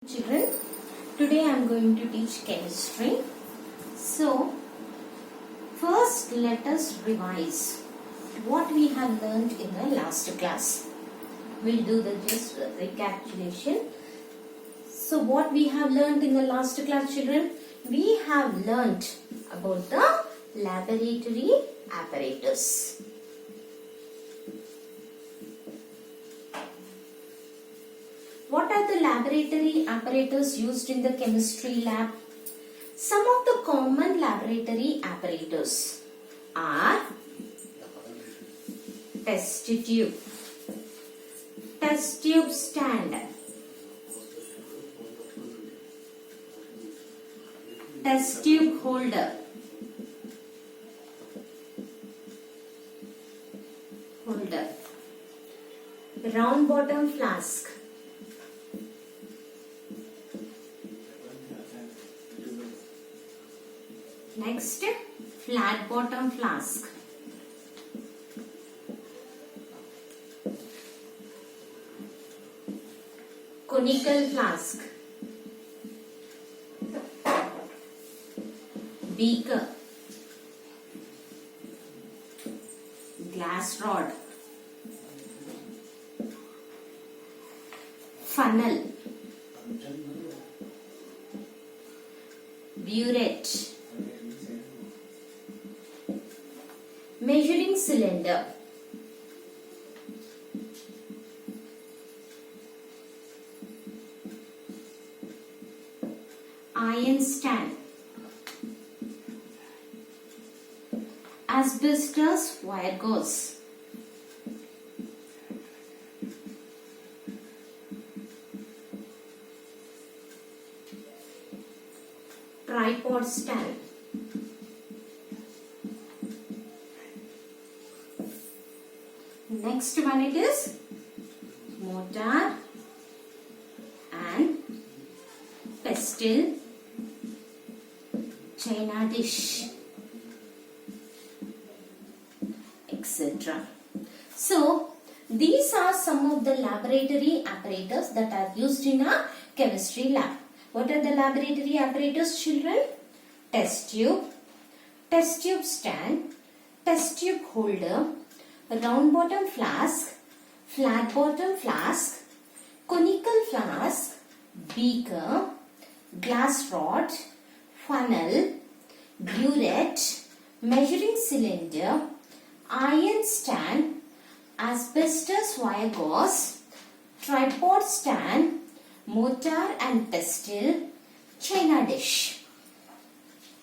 Children, today I am going to teach chemistry. So, first let us revise what we have learned in the last class. We'll do the just recapitulation. So, what we have learned in the last class, children? We have learned about the laboratory apparatus. What are the laboratory apparatus used in the chemistry lab? Some of the common laboratory apparatus are test tube stand, test tube holder, round bottom flask, next, flat bottom flask, conical flask, beaker, glass rod, funnel, burette, measuring cylinder, iron stand, asbestos wire gauze, tripod stand, next one it is mortar and pestle, china dish, etc. So, these are some of the laboratory apparatus that are used in a chemistry lab. What are the laboratory apparatus, children? Test tube stand, test tube holder, round bottom flask, flat bottom flask, conical flask, beaker, glass rod, funnel, burette, measuring cylinder, iron stand, asbestos wire gauze, tripod stand, mortar and pestle, china dish.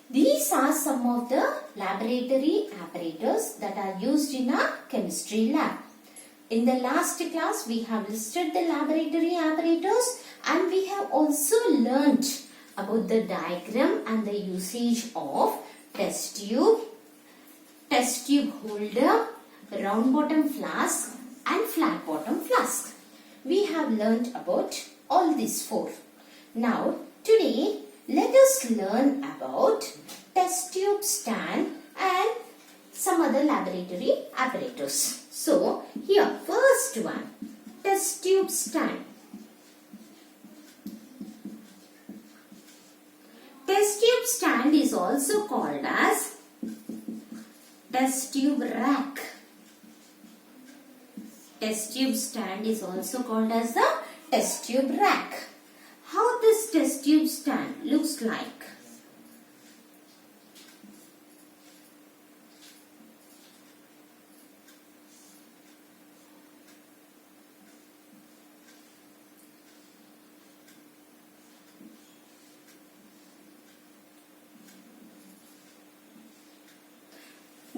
These are some of the laboratory apparatus that are used in a chemistry lab. In the last class, we have listed the laboratory apparatus and we have also learnt about the diagram and the usage of test tube holder, round bottom flask and flat bottom flask. We have learnt about all these four. Now, today, let us learn about test tube stand and some other laboratory apparatus. So, here, first one, test tube stand. Test tube stand is also called as test tube rack. Test tube stand is also called as the test tube rack. How this test tube stand looks like?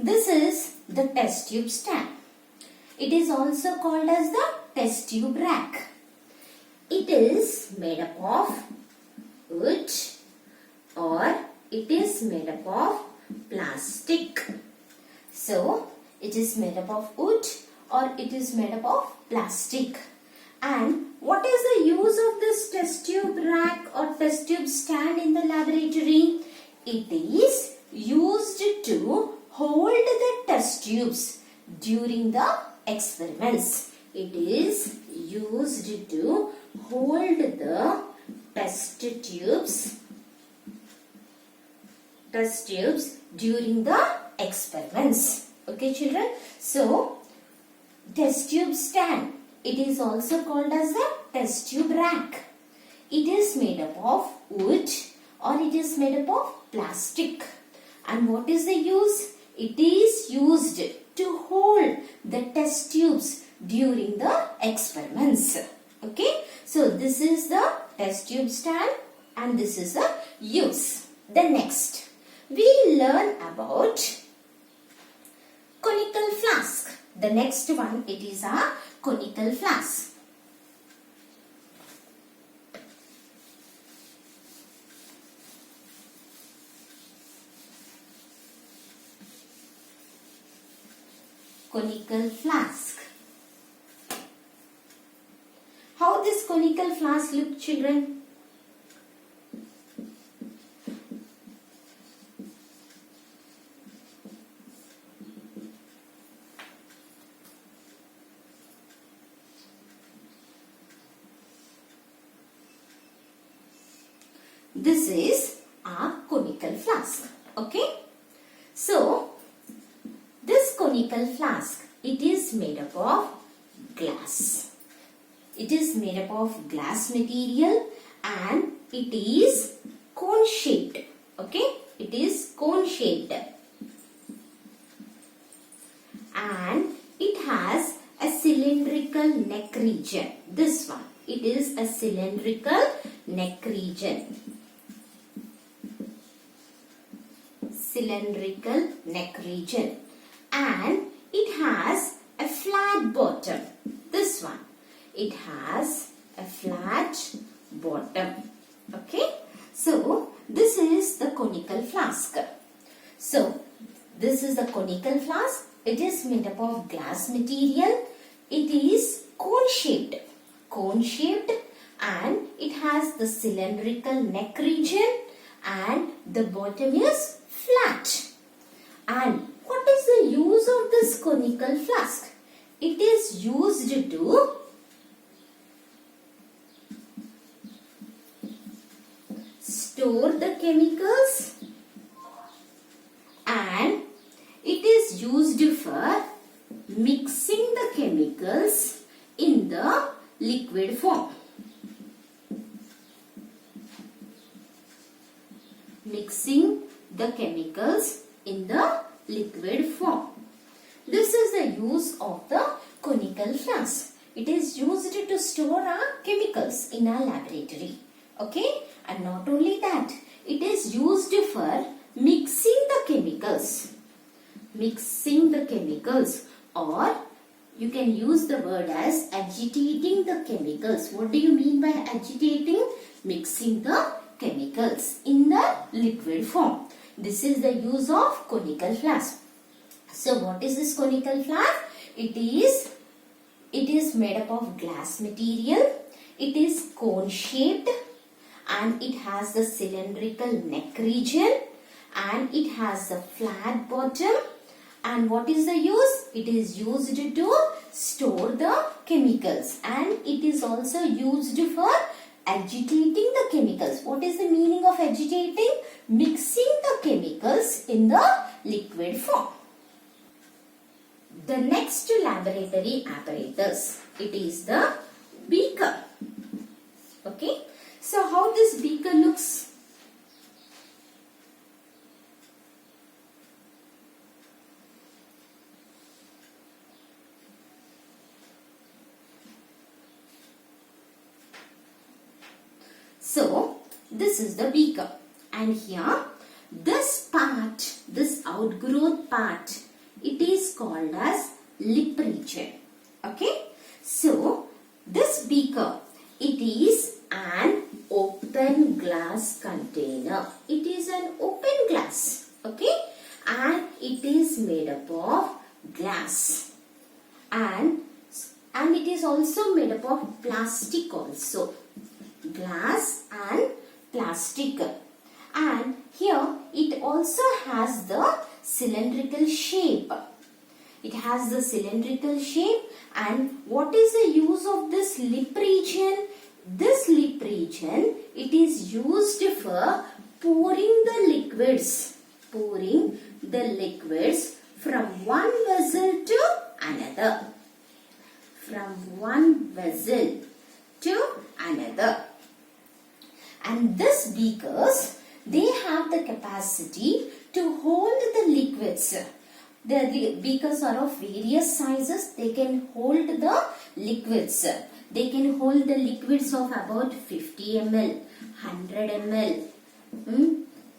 This is the test tube stand. It is also called as the test tube rack. It is made up of wood or it is made up of plastic. So, it is made up of wood or it is made up of plastic. And what is the use of this test tube rack or test tube stand in the laboratory? It is used to hold the test tubes during the experiments. It is used to hold the test tubes during the experiments. Okay children, so test tube stand, it is also called as a test tube rack. It is made up of wood or it is made up of plastic. And what is the use? It is used to hold the test tubes during the experiments. Okay, so this is the test tube stand and this is the use. The next, we learn about conical flask. The next one, it is a conical flask. Conical flask. How this conical flask look, children? This is a conical flask. Okay. So, this conical flask, it is made up of glass. It is made up of glass material and it is cone shaped. Okay. It is cone shaped. And it has a cylindrical neck region. This one. It is a cylindrical neck region. Cylindrical neck region. And it has a flat bottom. This one. It has a flat bottom. Okay. So, this is the conical flask. So, this is the conical flask. It is made up of glass material. It is cone shaped. Cone shaped and it has the cylindrical neck region and the bottom is flat. And what is the use of this conical flask? It is used to store the chemicals and it is used for mixing the chemicals in the liquid form. Mixing the chemicals in the liquid form. This is the use of the conical flask. It is used to store our chemicals in our laboratory. Okay, and not only that, it is used for mixing the chemicals. Mixing the chemicals, or you can use the word as agitating the chemicals. What do you mean by agitating? Mixing the chemicals in the liquid form. This is the use of conical flask. So what is this conical flask? It is made up of glass material. It is cone shaped and it has the cylindrical neck region and it has the flat bottom. And what is the use? It is used to store the chemicals and it is also used for agitating the chemicals. What is the meaning of agitating? Mixing the chemicals in the liquid form. The next laboratory apparatus, it is the beaker. Okay. So how this beaker looks? So, this is the beaker and here this part, this outgrowth part, it is called as lip region. Okay. So, this beaker, it is an open glass container. It is an open glass. Okay. And it is made up of glass. And it is also made up of plastic also. Glass and plastic. And here it also has the cylindrical shape. It has the cylindrical shape. And what is the use of this lip region? this lip region, it is used for pouring the liquids. Pouring the liquids from one vessel to another. From one vessel to another. And these beakers, they have the capacity to hold the liquids. The beakers are of various sizes. They can hold the liquids. They can hold the liquids of about 50 ml, 100 ml,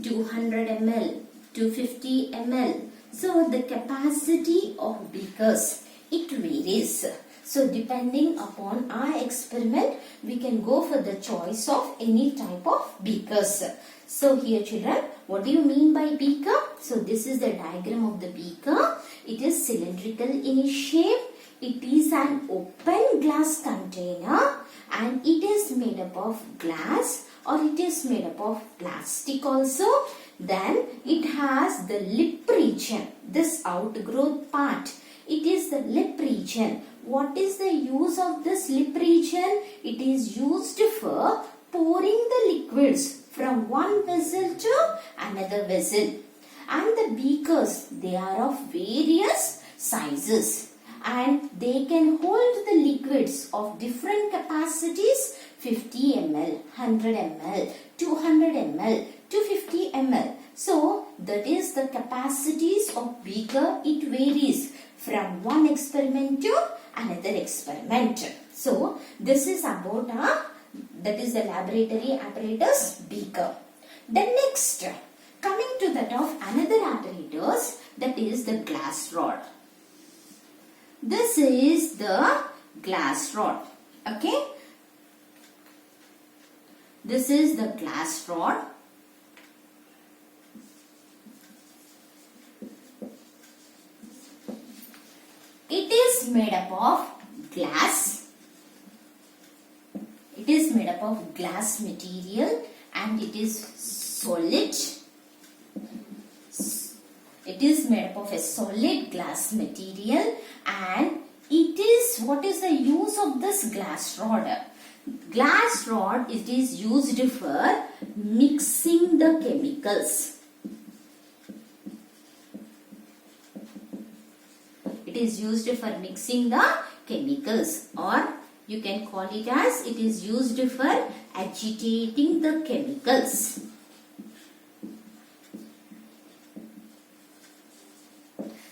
200 ml, 250 ml. So the capacity of beakers, it varies. So depending upon our experiment, we can go for the choice of any type of beakers. So here children, what do you mean by beaker? So this is the diagram of the beaker. It is cylindrical in its shape. It is an open glass container and it is made up of glass or it is made up of plastic also. Then it has the lip region, this outgrowth part. It is the lip region. What is the use of this lip region? It is used for pouring the liquids from one vessel to another vessel. And the beakers, they are of various sizes and they can hold the liquids of different capacities, 50 ml, 100 ml, 200 ml, 250 ml. So that is the capacities of beaker. It varies from one experiment to another experiment. So this is about that is the laboratory apparatus beaker. Then next, coming to that of another apparatus, that is the glass rod. This is the glass rod. Okay. This is the glass rod. It is made up of glass. It is made up of glass material and it is solid. It is made up of a solid glass material and it is, what is the use of this glass rod? Glass rod, it is used for mixing the chemicals. It is used for mixing the chemicals, or you can call it as it is used for agitating the chemicals.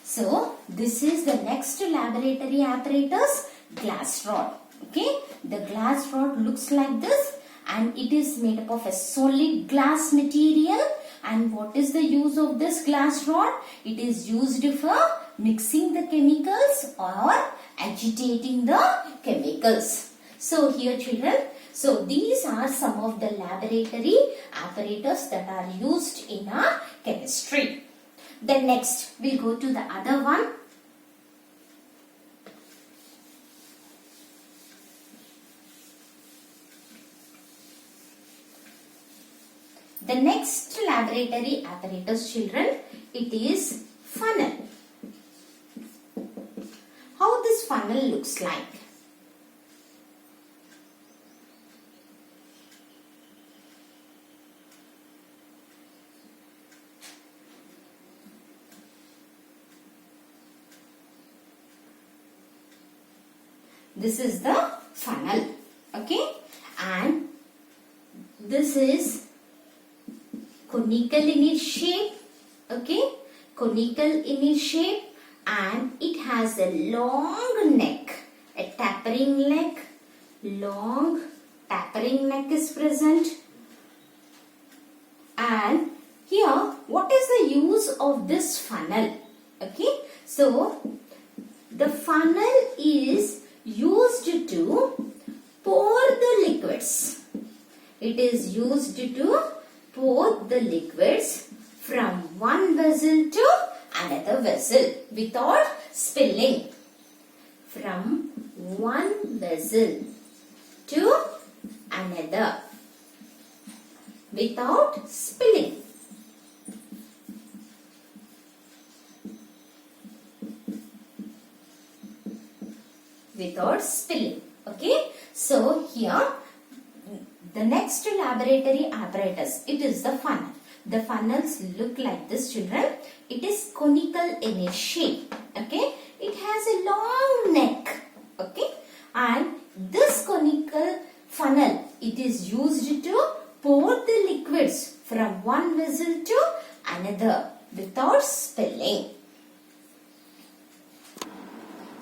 So this is the next laboratory apparatus, glass rod. Okay, the glass rod looks like this and it is made up of a solid glass material. And what is the use of this glass rod? It is used for mixing the chemicals or agitating the chemicals. So here children, so these are some of the laboratory apparatus that are used in our chemistry. Then next we'll go to the other one. The next laboratory apparatus children, it is funnel. How this funnel looks like? This is the funnel, okay, and this is conical in its shape, okay, conical in its shape, and it has a long neck, a tapering neck, long tapering neck is present. And here, what is the use of this funnel? Okay, so the funnel is used to pour the liquids. It is used to pour the liquids from one vessel to another vessel without spilling. From one vessel to another without spilling. Without spilling. Okay. So here The next laboratory apparatus, it is the funnel. The funnels look like this, children. It is conical in its shape. Okay. It has a long neck. Okay. And this conical funnel, it is used to pour the liquids from one vessel to another without spilling.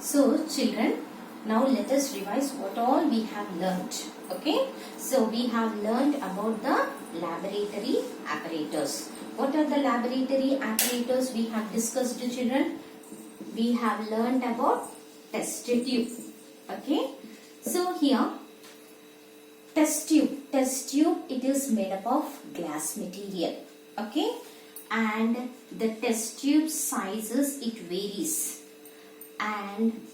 So children, now let us revise what all we have learnt. Okay. So we have learnt about the laboratory apparatus. What are the laboratory apparatus we have discussed, children? We have learnt about test tube. Okay. So here, test tube, it is made up of glass material. Okay. And the test tube sizes, it varies. And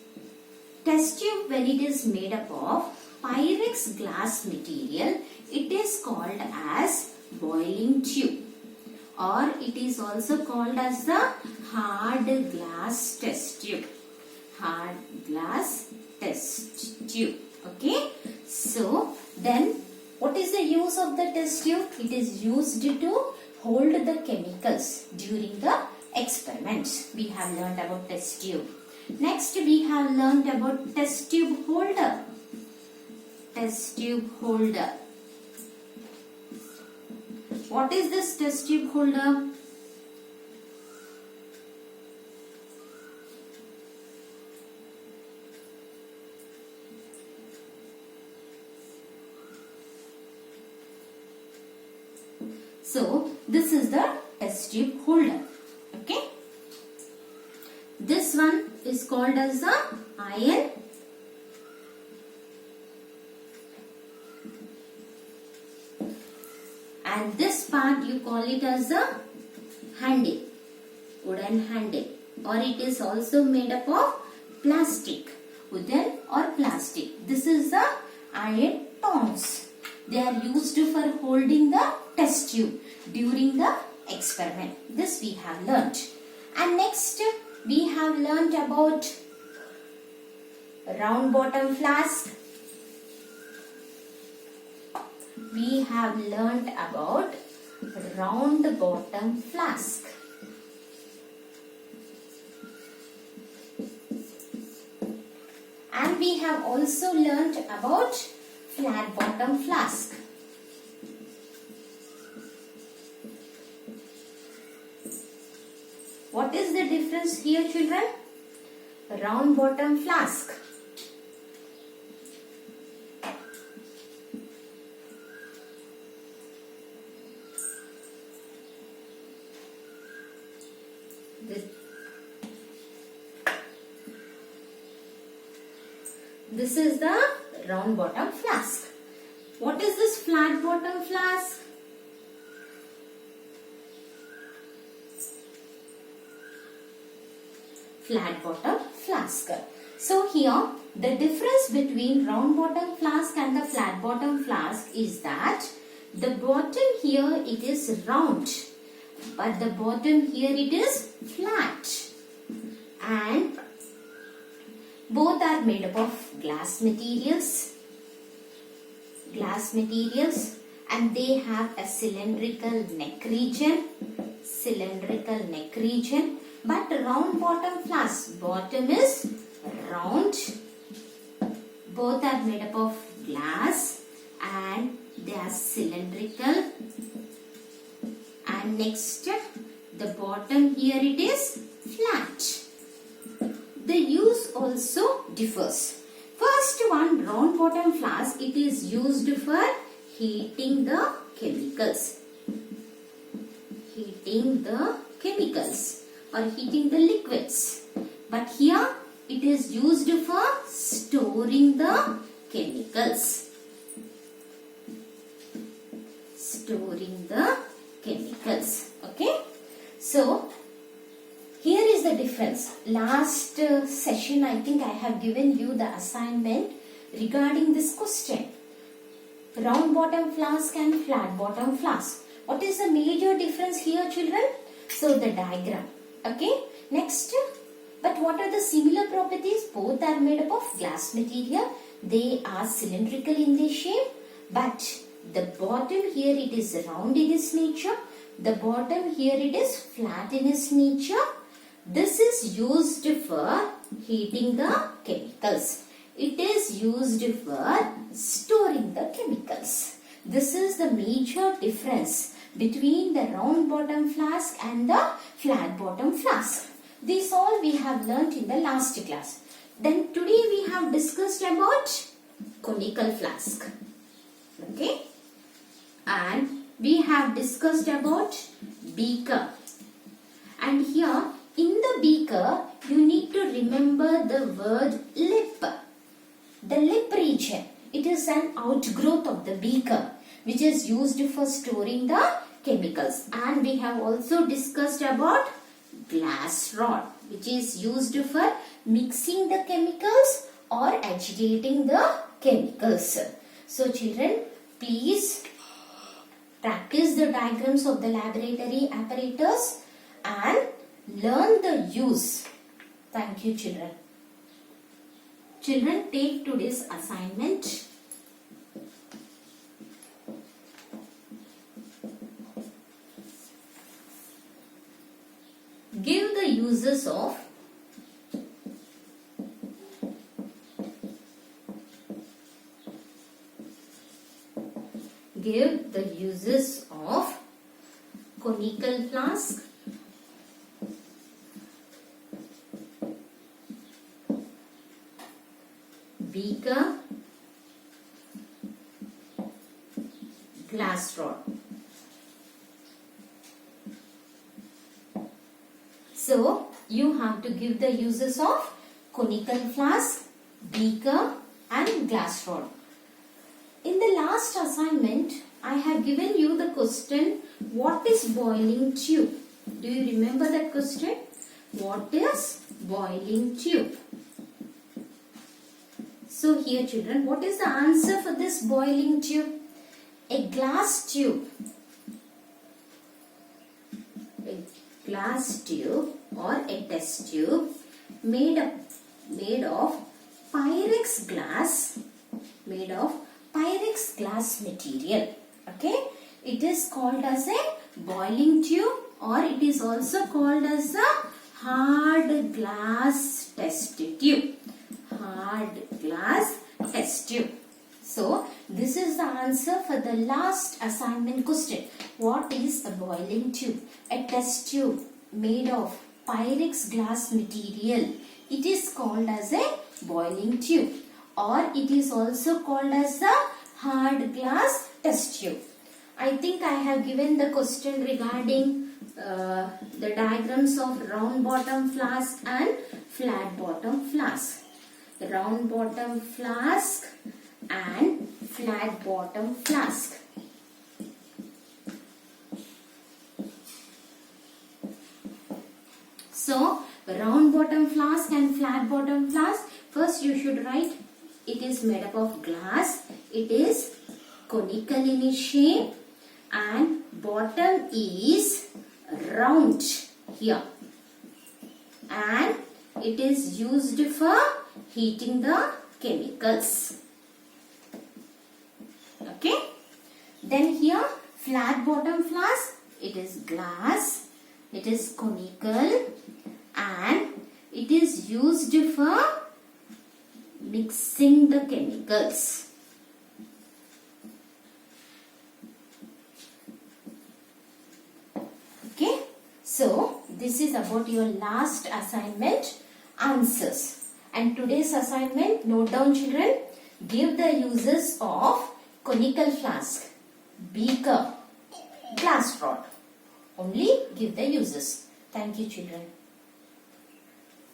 test tube, when it is made up of Pyrex glass material, it is called as boiling tube, or it is also called as the hard glass test tube. Hard glass test tube. Okay. So then what is the use of the test tube? It is used to hold the chemicals during the experiments. We have learned about test tube. Next we have learned about test tube holder. Test tube holder. What is this test tube holder? So this is the test tube holder. Okay. This one is called as the iron and this part you call it as a handle, wooden handle, or it is also made up of plastic, wooden or plastic. This is the iron tongs. They are used for holding the test tube during the experiment. This we have learnt. And next we have learnt about round bottom flask. We have learnt about round bottom flask. And we have also learnt about flat bottom flask. What is the difference here, children? Round bottom flask. This is the round bottom flask. What is this flat bottom flask? Flat bottom flask. So here the difference between round bottom flask and the flat bottom flask is that the bottom here it is round, but the bottom here it is flat, and both are made up of glass materials, and they have a cylindrical neck region, but round bottom flask, bottom is round, both are made up of glass and they are cylindrical, and next the bottom here it is flat. The use also differs. First one, round bottom flask, it is used for heating the chemicals. Or heating the liquids. But here it is used for storing the chemicals. Okay. So here is the difference. Last session I think I have given you the assignment regarding this question. Round bottom flask and flat bottom flask. What is the major difference here, children? So the diagram. Okay. Next. But what are the similar properties? Both are made up of glass material. They are cylindrical in their shape, but The bottom here it is round in its nature. The bottom here it is flat in its nature. This is used for heating the chemicals. It is used for storing the chemicals. This is the major difference between the round bottom flask and the flat bottom flask. This all we have learnt in the last class. Then today we have discussed about conical flask. Okay. And we have discussed about beaker. And here in the beaker you need to remember the word lip. The lip region. It is an outgrowth of the beaker which is used for storing the chemicals. And we have also discussed about glass rod which is used for mixing the chemicals or agitating the chemicals. So children, please practice the diagrams of the laboratory apparatus and learn the use. Thank you children. Children, take today's assignment. Give the uses of conical flask, beaker, glass rod. So, you have to give the uses of conical flask, beaker and glass rod. In the last assignment, I have given you the question, what is boiling tube? Do you remember that question? What is boiling tube? So here children, what is the answer for this boiling tube? A glass tube. A glass tube or a test tube made of Pyrex glass, material. Okay, it is called as a boiling tube or it is also called as a hard glass test tube. Hard glass test tube. So, this is the answer for the last assignment question. What is a boiling tube? A test tube made of Pyrex glass material. It is called as a boiling tube or it is also called as a hard glass test tube. I think I have given the question regarding the diagrams of round bottom flask and flat bottom flask. Round bottom flask and flat bottom flask. So, round bottom flask and flat bottom flask. First you should write it is made up of glass. It is conical in its shape and bottom is round here. And it is used for heating the chemicals. Okay. Then here flat bottom flask. It is glass. It is conical and it is used for mixing the chemicals. Okay. So, this is about your last assignment answers. And today's assignment, note down children, give the uses of conical flask, beaker, glass rod. Only give the uses. Thank you children.